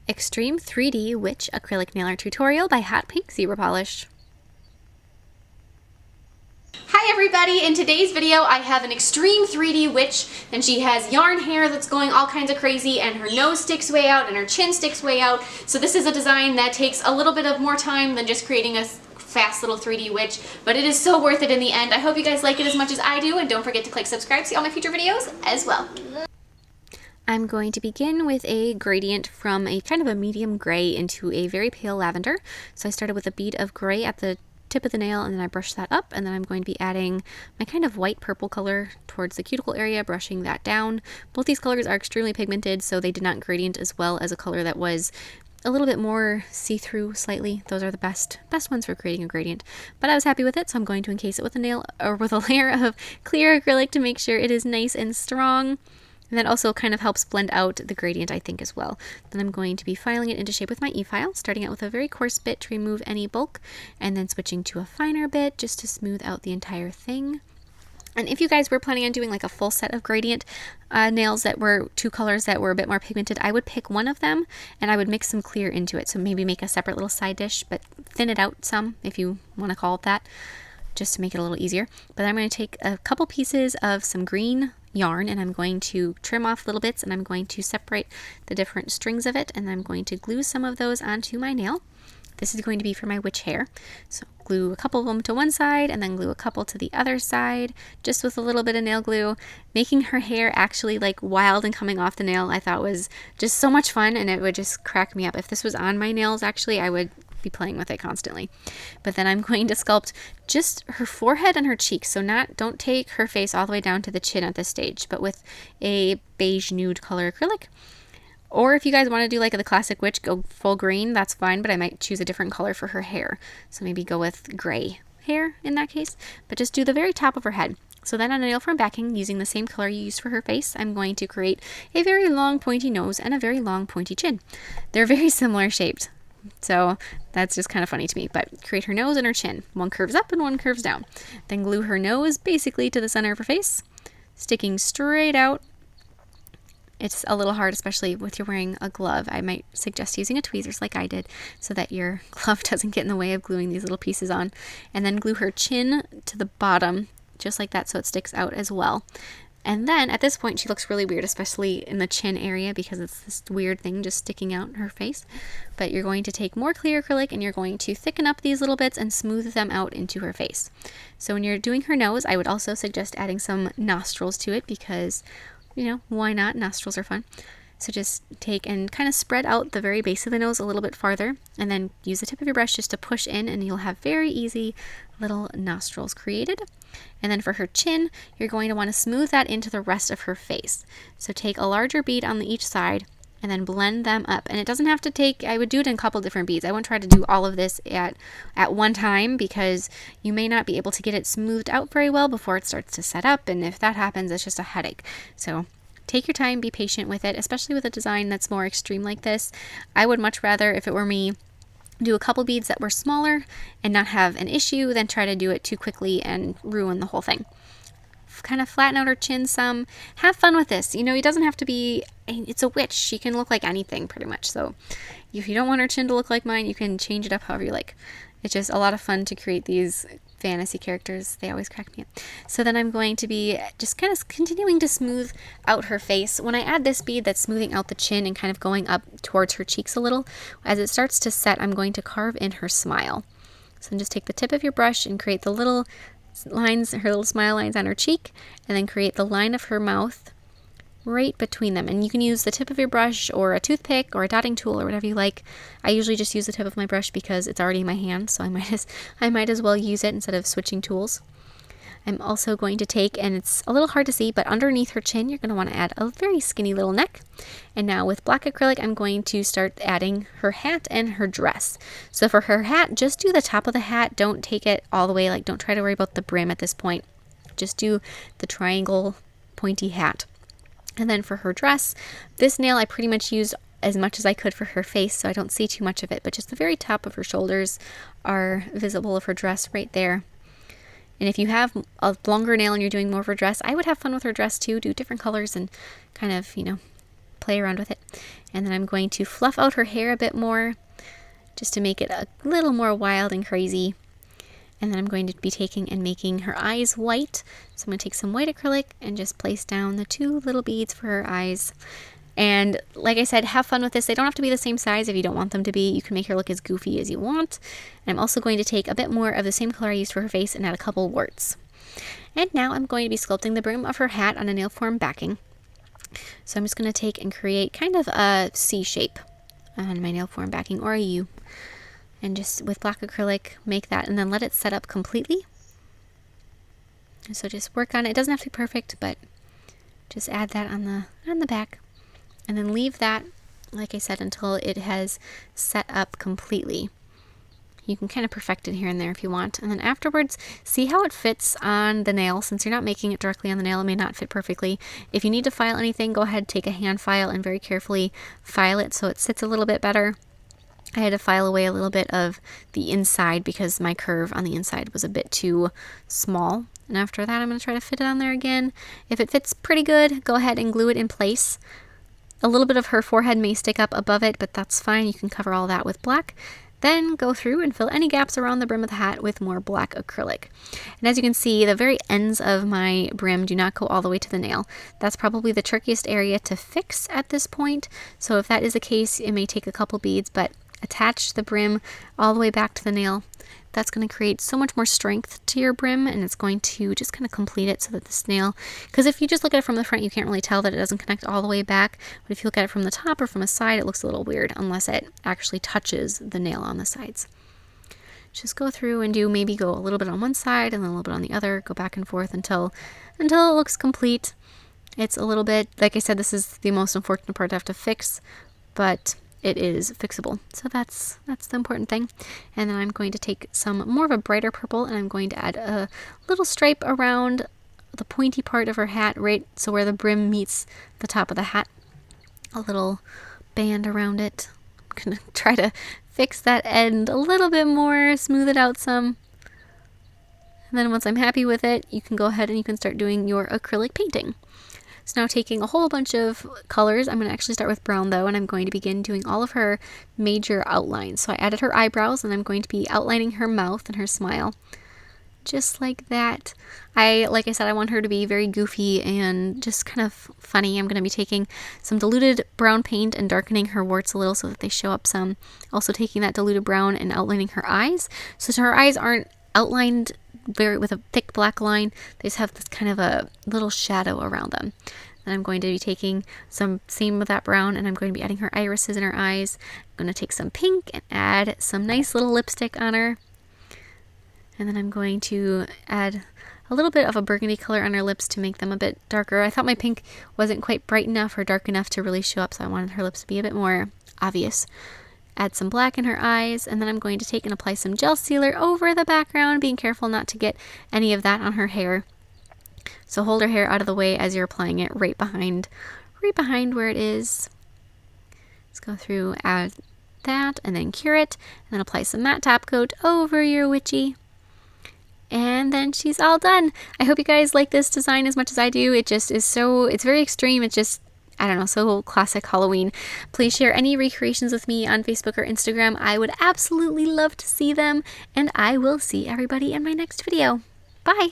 Extreme 3D Witch Acrylic Nail Art Tutorial by Hotpinkzebrapolish. Hi everybody! In today's video I have an extreme 3D witch, and she has yarn hair that's going all kinds of crazy, and her nose sticks way out and her chin sticks way out. So this is a design that takes a little bit of more time than just creating a fast little 3D witch, but it is so worth it in the end. I hope you guys like it as much as I do, and don't forget to click subscribe to see all my future videos as well. I'm going to begin with a gradient from a kind of a medium gray into a very pale lavender. So I started with a bead of gray at the tip of the nail, and then I brushed that up, and then I'm going to be adding my kind of white purple color towards the cuticle area, brushing that down. Both these colors are extremely pigmented, so they did not gradient as well as a color that was a little bit more see-through slightly. Those are the best ones for creating a gradient. But I was happy with it, so I'm going to encase it with a nail or with a layer of clear acrylic to make sure it is nice and strong. And that also kind of helps blend out the gradient, I think, as well. Then I'm going to be filing it into shape with my e-file, starting out with a very coarse bit to remove any bulk, and then switching to a finer bit just to smooth out the entire thing. And if you guys were planning on doing like a full set of gradient nails that were two colors that were a bit more pigmented, I would pick one of them and I would mix some clear into it. So maybe make a separate little side dish, but thin it out some, if you want to call it that, just to make it a little easier. But I'm going to take a couple pieces of some green yarn, and I'm going to trim off little bits, and I'm going to separate the different strings of it, and I'm going to glue some of those onto my nail. This is going to be for my witch hair. So glue a couple of them to one side and then glue a couple to the other side, just with a little bit of nail glue. Making her hair actually like wild and coming off the nail I thought was just so much fun, and it would just crack me up. If this was on my nails, actually, I would be playing with it constantly. But then I'm going to sculpt just her forehead and her cheeks. So don't take her face all the way down to the chin at this stage, but with a beige nude color acrylic. Or if you guys want to do like the classic witch, go full green, that's fine, but I might choose a different color for her hair. So maybe go with gray hair in that case, but just do the very top of her head. So then on a nail from backing, using the same color you used for her face, I'm going to create a very long pointy nose and a very long pointy chin. They're very similar shaped, so that's just kind of funny to me. But create her nose and her chin. One curves up and one curves down. Then glue her nose basically to the center of her face, sticking straight out. It's a little hard, especially if you're wearing a glove. I might suggest using a tweezers like I did so that your glove doesn't get in the way of gluing these little pieces on. And then glue her chin to the bottom, just like that, so it sticks out as well. And then at this point she looks really weird, especially in the chin area, because it's this weird thing just sticking out in her face. But you're going to take more clear acrylic and you're going to thicken up these little bits and smooth them out into her face. So when you're doing her nose, I would also suggest adding some nostrils to it because, you know, why not? Nostrils are fun. So just take and kind of spread out the very base of the nose a little bit farther, and then use the tip of your brush just to push in, and you'll have very easy little nostrils created. And then for her chin, you're going to want to smooth that into the rest of her face. So take a larger bead on each side and then blend them up. And it doesn't have to take, I would do it in a couple different beads. I won't try to do all of this at one time because you may not be able to get it smoothed out very well before it starts to set up. And if that happens, it's just a headache. So take your time, be patient with it, especially with a design that's more extreme like this. I would much rather, if it were me, do a couple beads that were smaller and not have an issue than try to do it too quickly and ruin the whole thing. Kind of flatten out her chin some. Have fun with this. You know, it doesn't have to be, it's a witch. She can look like anything pretty much. So if you don't want her chin to look like mine, you can change it up however you like. It's just a lot of fun to create these fantasy characters. They always crack me up. So then I'm going to be just kind of continuing to smooth out her face. When I add this bead that's smoothing out the chin and kind of going up towards her cheeks a little, as it starts to set, I'm going to carve in her smile. So then just take the tip of your brush and create the little lines, her little smile lines on her cheek, and then create the line of her mouth right between them. And you can use the tip of your brush or a toothpick or a dotting tool or whatever you like. I usually just use the tip of my brush because it's already in my hand, so I might as well use it instead of switching tools. I'm also going to take, and it's a little hard to see, but underneath her chin you're going to want to add a very skinny little neck. And now with black acrylic I'm going to start adding her hat and her dress. So for her hat, just do the top of the hat. Don't take it all the way, like don't try to worry about the brim at this point. Just do the triangle pointy hat. And then for her dress, this nail I pretty much used as much as I could for her face, so I don't see too much of it, but just the very top of her shoulders are visible of her dress right there. And if you have a longer nail and you're doing more of her dress, I would have fun with her dress too, do different colors and kind of, you know, play around with it. And then I'm going to fluff out her hair a bit more, just to make it a little more wild and crazy. And then I'm going to be taking and making her eyes white. So I'm going to take some white acrylic and just place down the 2 little beads for her eyes. And like I said, have fun with this. They don't have to be the same size if you don't want them to be. You can make her look as goofy as you want. And I'm also going to take a bit more of the same color I used for her face and add a couple warts. And now I'm going to be sculpting the brim of her hat on a nail form backing. So I'm just going to take and create kind of a C shape on my nail form backing, or a U. And just with black acrylic, make that and then let it set up completely. So just work on it. It doesn't have to be perfect, but just add that on the back. And then leave that, like I said, until it has set up completely. You can kind of perfect it here and there if you want. And then afterwards, see how it fits on the nail. Since you're not making it directly on the nail, it may not fit perfectly. If you need to file anything, go ahead, take a hand file and very carefully file it so it sits a little bit better. I had to file away a little bit of the inside because my curve on the inside was a bit too small. And after that, I'm going to try to fit it on there again. If it fits pretty good, go ahead and glue it in place. A little bit of her forehead may stick up above it, but that's fine. You can cover all that with black. Then go through and fill any gaps around the brim of the hat with more black acrylic. And as you can see, the very ends of my brim do not go all the way to the nail. That's probably the trickiest area to fix at this point. So if that is the case, it may take a couple beads, but attach the brim all the way back to the nail. That's going to create so much more strength to your brim, and it's going to just kind of complete it so that this nail, because if you just look at it from the front, you can't really tell that it doesn't connect all the way back. But if you look at it from the top or from the side, it looks a little weird unless it actually touches the nail on the sides. Just go through and maybe go a little bit on one side and then a little bit on the other, go back and forth until it looks complete. It's a little bit, like I said, this is the most unfortunate part to have to fix, but it is fixable. So that's the important thing. And then I'm going to take some more of a brighter purple and I'm going to add a little stripe around the pointy part of her hat, right so where the brim meets the top of the hat. A little band around it. I'm going to try to fix that end a little bit more, smooth it out some. And then once I'm happy with it, you can go ahead and you can start doing your acrylic painting. So now taking a whole bunch of colors, I'm going to actually start with brown though, and I'm going to begin doing all of her major outlines. So I added her eyebrows, and I'm going to be outlining her mouth and her smile. Just like that. Like I said, I want her to be very goofy and just kind of funny. I'm going to be taking some diluted brown paint and darkening her warts a little so that they show up some. Also taking that diluted brown and outlining her eyes. So her eyes aren't outlined with a thick black line. They just have this kind of a little shadow around them. Then I'm going to be taking some same with that brown, and I'm going to be adding her irises in her eyes. I'm going to take some pink and add some nice little lipstick on her. And then I'm going to add a little bit of a burgundy color on her lips to make them a bit darker. I thought my pink wasn't quite bright enough or dark enough to really show up, so I wanted her lips to be a bit more obvious. Add some black in her eyes, and then I'm going to take and apply some gel sealer over the background, being careful not to get any of that on her hair. So hold her hair out of the way as you're applying it right behind where it is. Let's go through, add that, and then cure it, and then apply some matte top coat over your witchy. And then she's all done. I hope you guys like this design as much as I do. It just is it's very extreme. It's just, I don't know, so classic Halloween. Please share any recreations with me on Facebook or Instagram. I would absolutely love to see them, and I will see everybody in my next video. Bye!